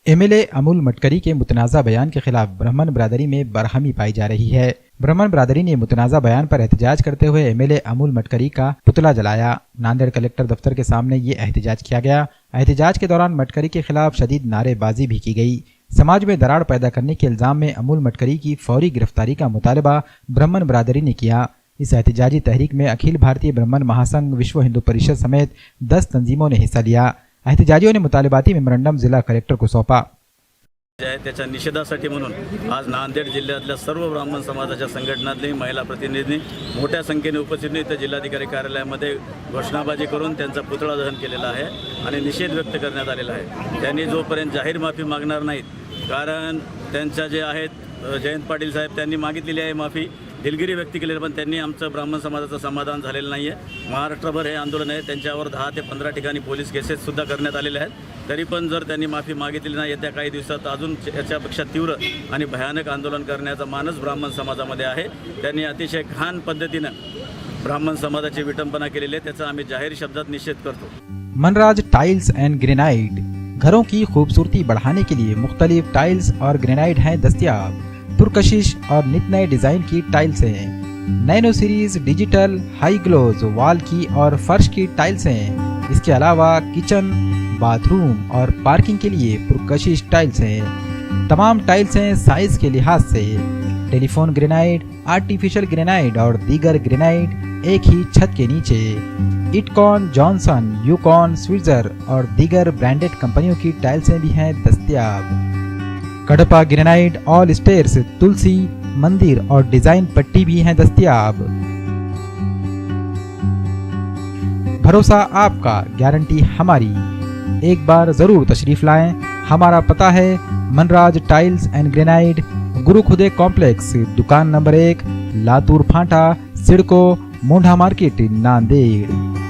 MLA Amul मटकरी के मुतनाज़ा बयान के खिलाफ ब्राह्मण बरादरी में बरहमी पाई जा रही है। ब्राह्मण बरादरी ने मुतनाज़ा बयान पर एहतजाज करते हुए एमएलए अमूल मटकरी का पुतला जलाया। नांदेड़ कलेक्टर दफ्तर के सामने ये एहतजाज किया गया। एहतजाज के दौरान मटकरी के खिलाफ शदीद नारेबाजी भी की गई। समाज में दरार पैदा करने के इल्जाम में अमूल मटकरी की फौरी गिरफ्तारी का मुतालबा ब्राह्मण बरादरी ने किया। इस एहतजाजी तहरीक में अखिल भारतीय ब्राह्मण महासंघ, विश्व हिंदू परिषद समेत 10 तंजीमों ने हिस्सा लिया। एहतजाजियों ने मुतालिबाती मेमोरेंडम जिला कलेक्टर को सौंपा। त्याच्या निषेधासाठी म्हणून आज नांदेड जिल्ह्यातल्या सर्व ब्राह्मण समाजाच्या संघटनांनी महिला प्रतिनिधी मोठ्या संख्येने उपस्थित इथं जिल्हाधिकारी कार्यालयामध्ये घोषणाबाजी करून त्यांचा पुतळा दहन केलेला आहे आणि निषेध व्यक्त करण्यात आलेला आहे। त्यांनी जोपर्यंत जाहीर माफी मागणार नाहीत, कारण त्यांच्या जे आहेत जयंत पाटील साहेब त्यांनी मागितलेली आहे माफी, दिलगिरी व्यक्त केलेली, पण त्यांनी आमचं ब्राह्मण समाजाचं समाधान झालेलं नाही आहे। महाराष्ट्रभर हे आंदोलन आहे, त्यांच्यावर 10 ते 15 ठिकाणी पोलीस केसेससुद्धा करण्यात आलेले आहेत। तरी पण जर त्यांनी माफी मागितली नाही, येत्या काही दिवसात अजून याच्यापेक्षा तीव्र आणि भयानक आंदोलन करण्याचा मानस ब्राह्मण समाजामध्ये आहे। त्यांनी अतिशय घाण पद्धतीनं ब्राह्मण समाजाची विटंबना केलेली आहे, त्याचा आम्ही जाहीर शब्दात निषेध करतो। मनराज टाइल्स एंड ग्रेनाइट घरों की खूबसूरती बढ़ाने के लिए मुख्तलिफ टाइल्स और ग्रेनाइट हैं दस्तयाब। पुरकशिश और नित नए डिजाइन की टाइल्स हैं। Nano series digital high gloss wall की और फर्श की टाइल्स हैं। इसके अलावा किचन, बाथरूम और पार्किंग के लिए पुरकशिश टाइल्स हैं। तमाम टाइल्स हैं साइज के लिहाज से। टेलीफोन ग्रेनाइट, आर्टिफिशियल ग्रेनाइट और दीगर ग्रेनाइट एक ही छत के नीचे। इटकॉन, जॉनसन, यूकॉन, स्विट्जर और दीगर ब्रांडेड कंपनियों की टाइल्सें भी हैं दस्तयाब। कडपा ग्रेनाइट, ऑल स्टेयर्स, तुलसी, मंदिर और डिजाइन पट्टी भी हैं दस्तयाब। भरोसा आपका, गारंटी हमारी। एक बार जरूर तशरीफ लाएं। हमारा पता है मनराज टाइल्स एंड ग्रेनाइट, गुरु खुदे कॉम्प्लेक्स, दुकान नंबर 1, लातूर फांटा, सिडको, मोंढा मार्केट, नांदेड़।